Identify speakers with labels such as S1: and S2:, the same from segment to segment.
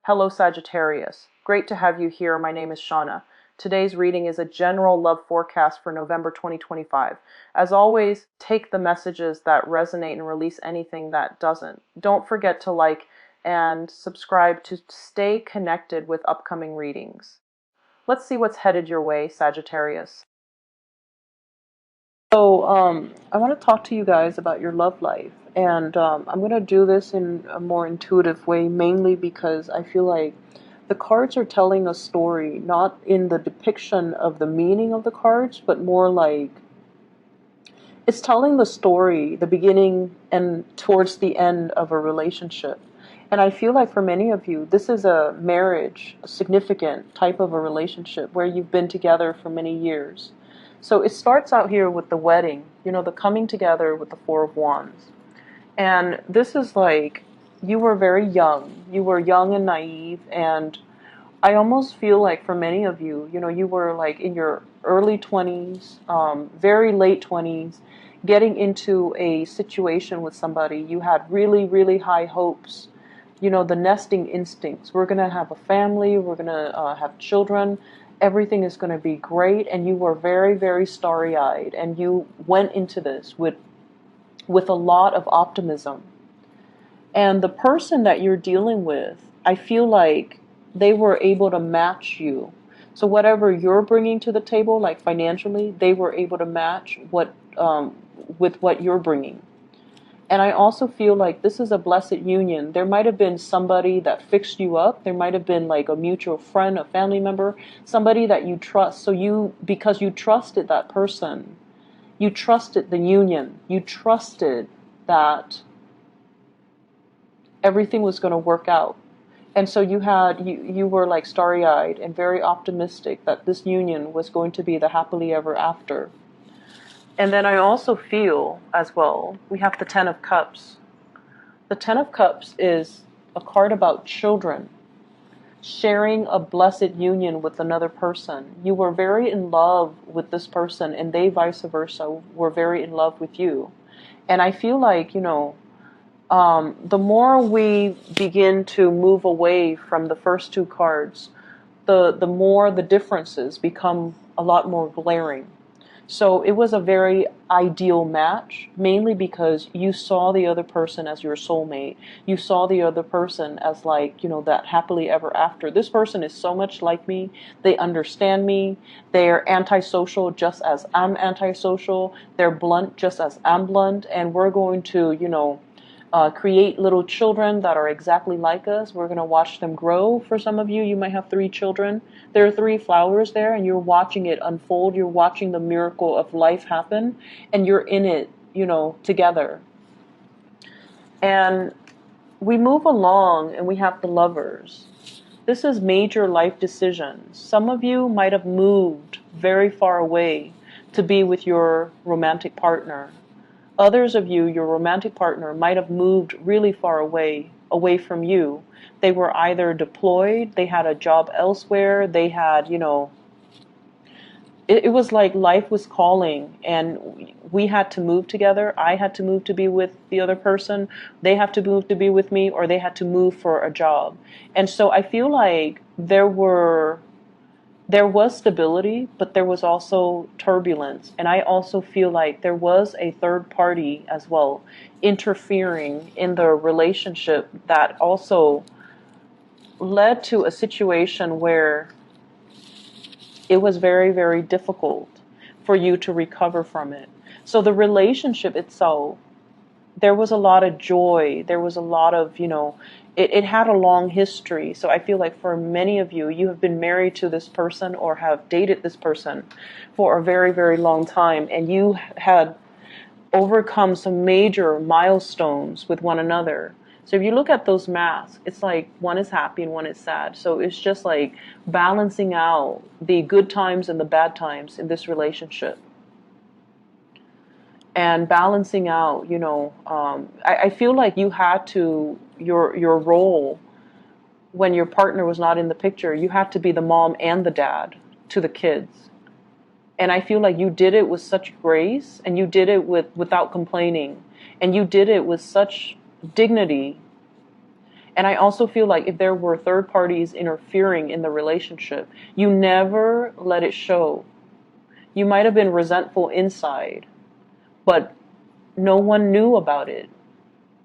S1: Hello Sagittarius. Great to have you here. My name is Shauna. Today's reading is a general love forecast for November 2025. As always, take the messages that resonate and release anything that doesn't. Don't forget to like and subscribe to stay connected with upcoming readings. Let's see what's headed your way, Sagittarius. I want to talk to you guys about your love life, and I'm going to do this in a more intuitive way, mainly because I feel like the cards are telling a story, not in the depiction of the meaning of the cards, but more like it's telling the story, the beginning and towards the end of a relationship. And I feel like for many of you, this is a marriage, a significant type of a relationship where you've been together for many years. So it starts out here with the wedding, the coming together with the Four of Wands. And this is like, you were very young. You were young and naive. And I almost feel like for many of you, you were like in your early 20s, very late 20s, getting into a situation with somebody. You had really, really high hopes. The nesting instincts. We're going to have a family. We're going to have children. Everything is going to be great, and you were very, very starry-eyed, and you went into this with a lot of optimism. And the person that you're dealing with, I feel like they were able to match you. So whatever you're bringing to the table, like financially, they were able to match with what you're bringing. And I also feel like this is a blessed union. There might have been somebody that fixed you up. There might have been like a mutual friend, a family member, somebody that you trust. So because you trusted that person, you trusted the union, you trusted that everything was going to work out. And so you were like starry-eyed and very optimistic that this union was going to be the happily ever after. And then I also feel, as well, we have the Ten of Cups. The Ten of Cups is a card about children, sharing a blessed union with another person. You were very in love with this person, and they vice versa were very in love with you. And I feel like, the more we begin to move away from the first two cards, the more the differences become a lot more glaring. So it was a very ideal match, mainly because you saw the other person as your soulmate. You saw the other person as like, that happily ever after. This person is so much like me. They understand me. They're antisocial just as I'm antisocial. They're blunt just as I'm blunt. And we're going to, create little children that are exactly like us. We're going to watch them grow. For some of you, you might have 3 children. There are 3 flowers there, and you're watching it unfold. You're watching the miracle of life happen, and you're in it, together. And we move along, and we have the Lovers. This is major life decisions. Some of you might have moved very far away to be with your romantic partner. Others of you, your romantic partner, might have moved really far away from you. They were either deployed, they had a job elsewhere, they had, it was like life was calling, and we had to move together. I had to move to be with the other person. They have to move to be with me, or they had to move for a job. And so I feel like there was stability, but there was also turbulence. And I also feel like there was a third party as well interfering in the relationship that also led to a situation where it was very, very difficult for you to recover from it. So the relationship itself, there was a lot of joy. There was a lot of, it had a long history. So I feel like for many of you, you have been married to this person or have dated this person for a very, very long time. And you had overcome some major milestones with one another. So if you look at those masks, it's like one is happy and one is sad. So it's just like balancing out the good times and the bad times in this relationship. And balancing out, I feel like you had to, your role when your partner was not in the picture, you had to be the mom and the dad to the kids. And I feel like you did it with such grace, and you did it without complaining, and you did it with such dignity. And I also feel like if there were third parties interfering in the relationship, you never let it show. You might have been resentful inside, but no one knew about it.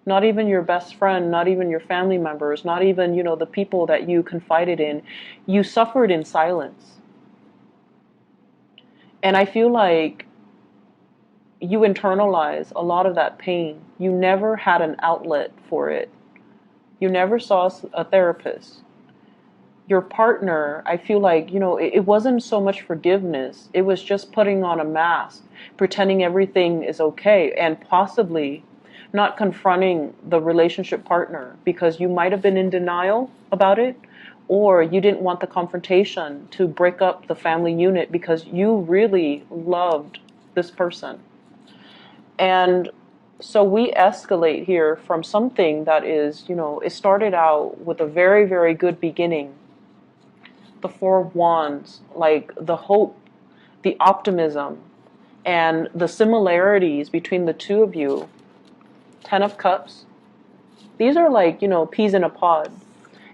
S1: Not even your best friend, not even your family members, not even, the people that you confided in. You suffered in silence. And I feel like you internalize a lot of that pain. You never had an outlet for it. You never saw a therapist. Your partner, I feel like, it wasn't so much forgiveness. It was just putting on a mask, pretending everything is okay, and possibly not confronting the relationship partner because you might have been in denial about it, or you didn't want the confrontation to break up the family unit because you really loved this person. And so we escalate here from something that is, it started out with a very, very good beginning. The Four of Wands, like the hope, the optimism, and the similarities between the two of you. Ten of Cups. These are like, peas in a pod.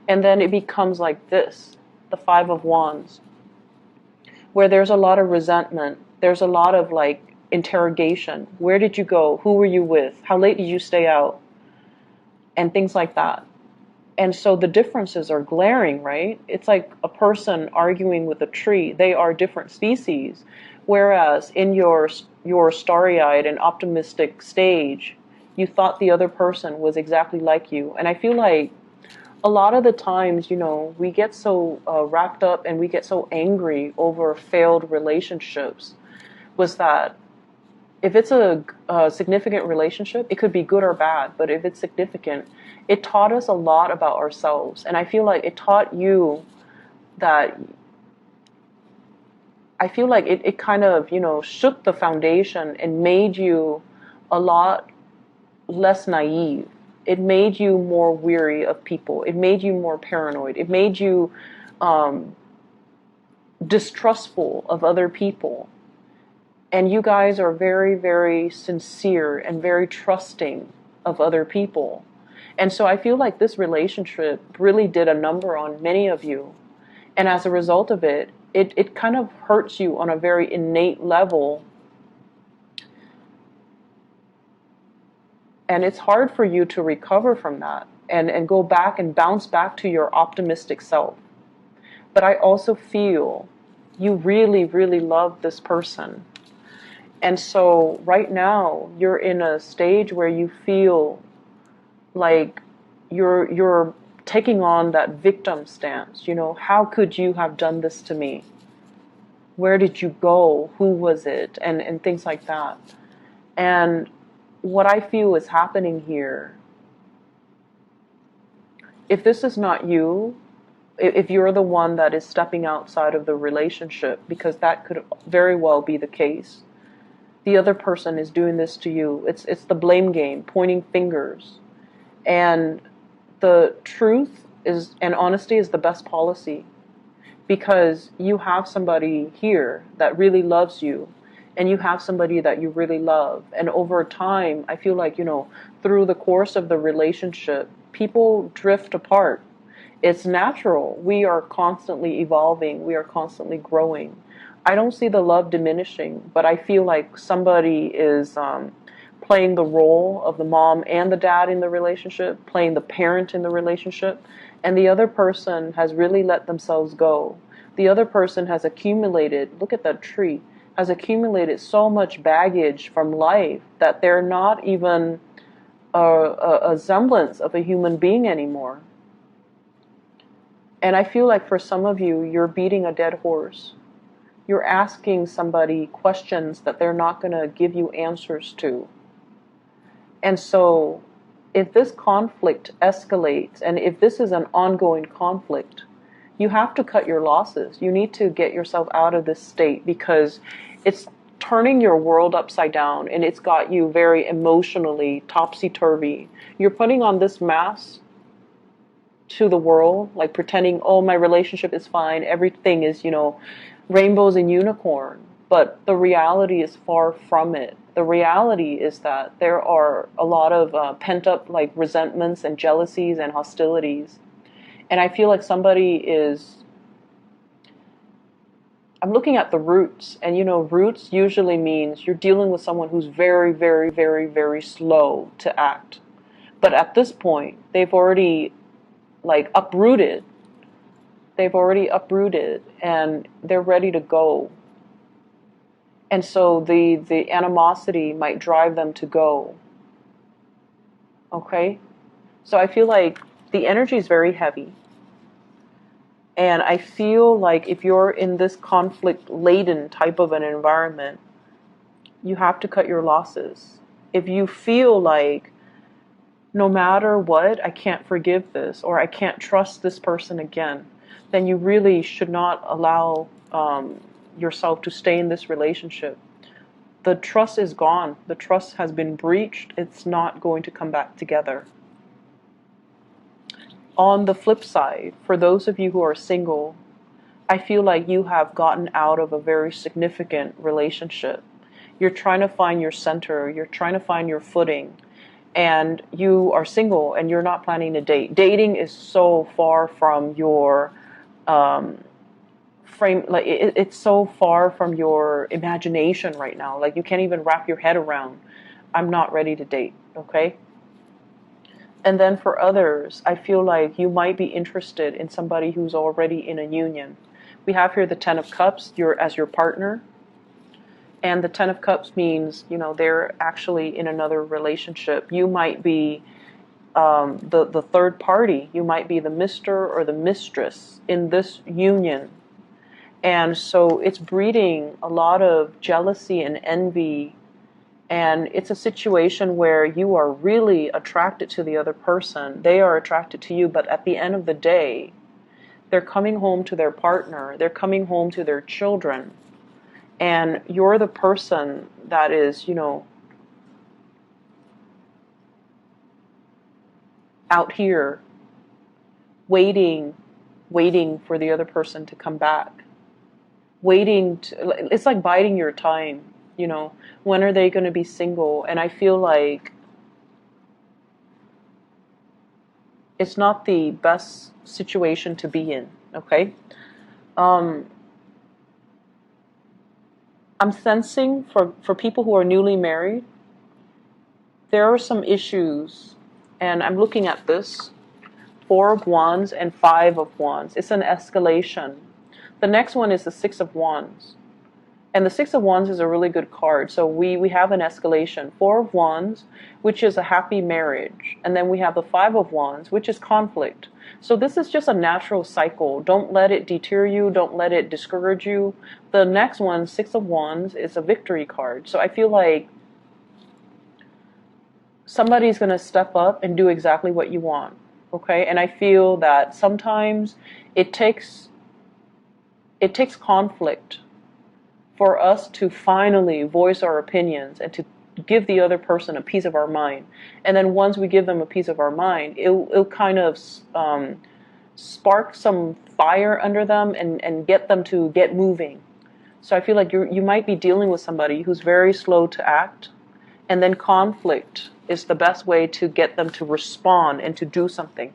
S1: And then it becomes like this, the Five of Wands, where there's a lot of resentment. There's a lot of like interrogation. Where did you go? Who were you with? How late did you stay out? And things like that. And so the differences are glaring, right? It's like a person arguing with a tree. They are different species. Whereas in your starry-eyed and optimistic stage, you thought the other person was exactly like you. And I feel like a lot of the times, we get so wrapped up and we get so angry over failed relationships, was that if it's a significant relationship, it could be good or bad, but if it's significant, it taught us a lot about ourselves. And I feel like it taught you that, I feel like it kind of, shook the foundation and made you a lot less naive. It made you more weary of people. It made you more paranoid. It made you distrustful of other people. And you guys are very, very sincere and very trusting of other people. And so I feel like this relationship really did a number on many of you. And as a result of it, it kind of hurts you on a very innate level. And it's hard for you to recover from that and go back and bounce back to your optimistic self. But I also feel you really, really love this person. And so right now you're in a stage where you feel like you're taking on that victim stance. How could you have done this to me? Where did you go? Who was it? And things like that. And what I feel is happening here, if this is not you, if you're the one that is stepping outside of the relationship, because that could very well be the case, the other person is doing this to you. It's the blame game, pointing fingers. And the truth is, and honesty is the best policy, because you have somebody here that really loves you, and you have somebody that you really love. And over time, I feel like, through the course of the relationship, people drift apart. It's natural. We are constantly evolving. We are constantly growing. I don't see the love diminishing, but I feel like somebody is playing the role of the mom and the dad in the relationship, playing the parent in the relationship, and the other person has really let themselves go. The other person has accumulated, look at that tree, has accumulated so much baggage from life that they're not even a semblance of a human being anymore. And I feel like for some of you, you're beating a dead horse. You're asking somebody questions that they're not going to give you answers to. And so if this conflict escalates, and if this is an ongoing conflict, you have to cut your losses. You need to get yourself out of this state, because it's turning your world upside down, and it's got you very emotionally topsy-turvy. You're putting on this mask to the world, like pretending, oh, my relationship is fine, everything is, rainbows and unicorn. but the reality is far from it. The reality is that there are a lot of pent up like resentments and jealousies and hostilities. And I feel like somebody is, I'm looking at the roots, and roots usually means you're dealing with someone who's very, very, very, very slow to act. But at this point, they've already like uprooted. They've already uprooted and they're ready to go. And so the animosity might drive them to go. Okay? So I feel like the energy is very heavy. And I feel like if you're in this conflict-laden type of an environment, you have to cut your losses. If you feel like no matter what, I can't forgive this or I can't trust this person again, then you really should not allow yourself to stay in this relationship. The trust is gone. The trust has been breached. It's not going to come back together. On the flip side, for those of you who are single, I feel like you have gotten out of a very significant relationship. You're trying to find your center. You're trying to find your footing. And you are single and you're not planning to date. Dating is so far from your frame, like it's so far from your imagination right now. Like you can't even wrap your head around, I'm not ready to date, okay? And then for others, I feel like you might be interested in somebody who's already in a union. We have here the Ten of Cups, as your partner. And the Ten of Cups means, they're actually in another relationship. You might be the third party. You might be the mister or the mistress in this union. And so it's breeding a lot of jealousy and envy. And it's a situation where you are really attracted to the other person. They are attracted to you, but at the end of the day, they're coming home to their partner. They're coming home to their children. And you're the person that is, out here waiting for the other person to come back. It's like biding your time, when are they going to be single? And I feel like it's not the best situation to be in, okay? I'm sensing for people who are newly married, there are some issues, and I'm looking at this, 4 of Wands and 5 of Wands. It's an escalation. The next one is the 6 of Wands. And the 6 of Wands is a really good card. So we have an escalation. 4 of Wands, which is a happy marriage. And then we have the 5 of Wands, which is conflict. So this is just a natural cycle. Don't let it deter you. Don't let it discourage you. The next one, 6 of Wands, is a victory card. So I feel like somebody's going to step up and do exactly what you want. Okay? And I feel that sometimes it takes conflict for us to finally voice our opinions and to give the other person a piece of our mind. And then once we give them a piece of our mind, it'll kind of spark some fire under them and get them to get moving. So I feel like you might be dealing with somebody who's very slow to act, and then conflict is the best way to get them to respond and to do something.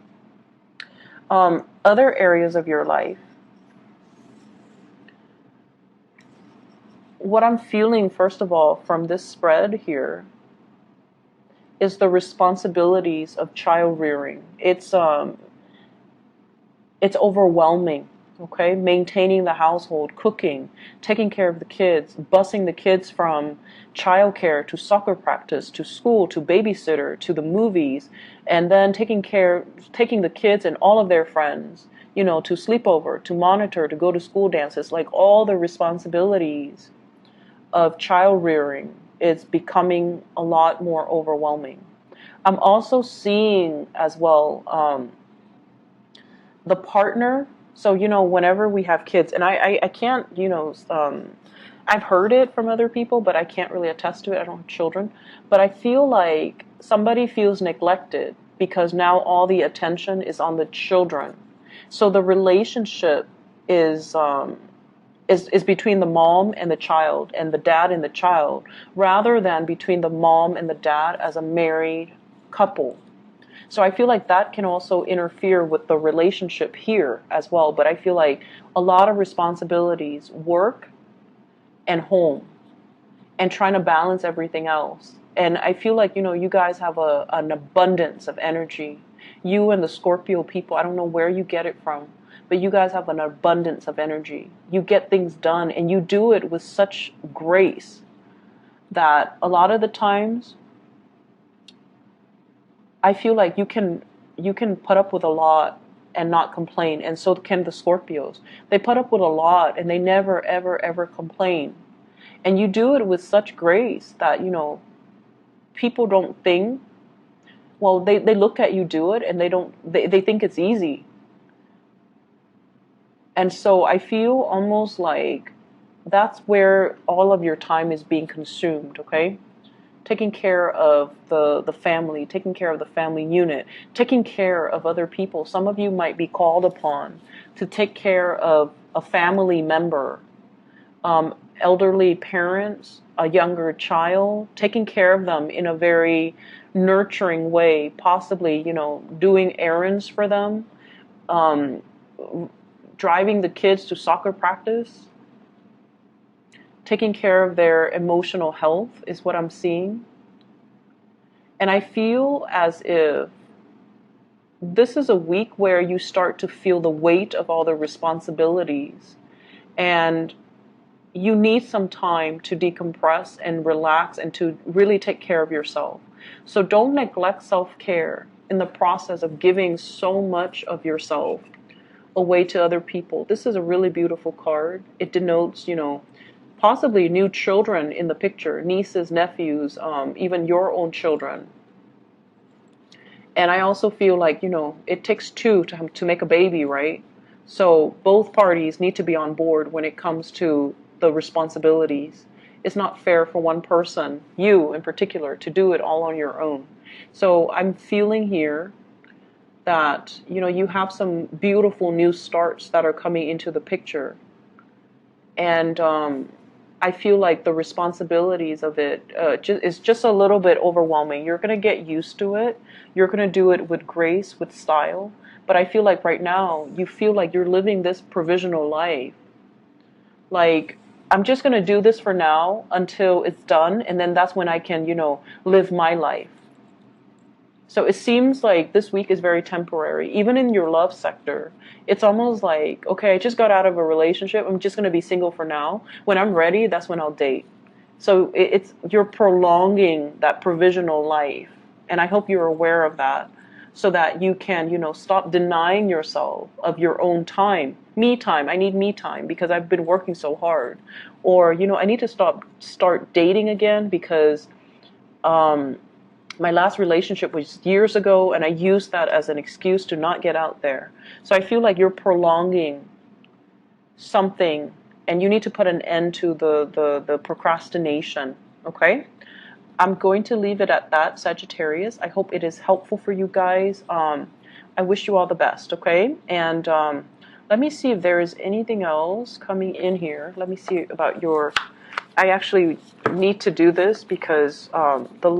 S1: Other areas of your life, what I'm feeling, first of all, from this spread here is the responsibilities of child rearing. It's overwhelming, okay? Maintaining the household, cooking, taking care of the kids, busing the kids from childcare to soccer practice, to school, to babysitter, to the movies, and then taking the kids and all of their friends, to sleepover, to monitor, to go to school dances, like all the responsibilities of child rearing is becoming a lot more overwhelming. I'm also seeing as well the partner. So, whenever we have kids, and I can't, I've heard it from other people, but I can't really attest to it. I don't have children. But I feel like somebody feels neglected because now all the attention is on the children. So the relationship is is between the mom and the child and the dad and the child, rather than between the mom and the dad as a married couple. So I feel like that can also interfere with the relationship here as well. But I feel like a lot of responsibilities, work and home, and trying to balance everything else. And I feel like, you guys have an abundance of energy. You and the Scorpio people, I don't know where you get it from, but you guys have an abundance of energy. You get things done and you do it with such grace that a lot of the times I feel like you can put up with a lot and not complain, and so can the Scorpios. They put up with a lot and they never ever ever complain. And you do it with such grace that, people don't think, well, they look at you do it and they think it's easy. And so I feel almost like that's where all of your time is being consumed, okay? Taking care of the family, taking care of the family unit, taking care of other people. Some of you might be called upon to take care of a family member, elderly parents, a younger child, taking care of them in a very nurturing way, possibly, doing errands for them, um, driving the kids to soccer practice, taking care of their emotional health is what I'm seeing. And I feel as if this is a week where you start to feel the weight of all the responsibilities, and you need some time to decompress and relax and to really take care of yourself. So don't neglect self-care in the process of giving so much of yourself away to other people. This is a really beautiful card. It denotes, possibly new children in the picture, nieces, nephews, even your own children. And I also feel like, it takes two to make a baby, right? So both parties need to be on board when it comes to the responsibilities. It's not fair for one person, you in particular, to do it all on your own. So I'm feeling here that, you have some beautiful new starts that are coming into the picture. And I feel like the responsibilities of it is just a little bit overwhelming. You're going to get used to it. You're going to do it with grace, with style. But I feel like right now, you feel like you're living this provisional life. Like, I'm just going to do this for now until it's done. And then that's when I can, live my life. So it seems like this week is very temporary. Even in your love sector, it's almost like, okay, I just got out of a relationship. I'm just going to be single for now. When I'm ready, that's when I'll date. So you're prolonging that provisional life. And I hope you're aware of that so that you can, stop denying yourself of your own time. Me time. I need me time because I've been working so hard. Or, I need to start dating again because, my last relationship was years ago, and I used that as an excuse to not get out there. So I feel like you're prolonging something, and you need to put an end to the procrastination, okay? I'm going to leave it at that, Sagittarius. I hope it is helpful for you guys. I wish you all the best, okay? And let me see if there is anything else coming in here. Let me see about your... I actually need to do this because the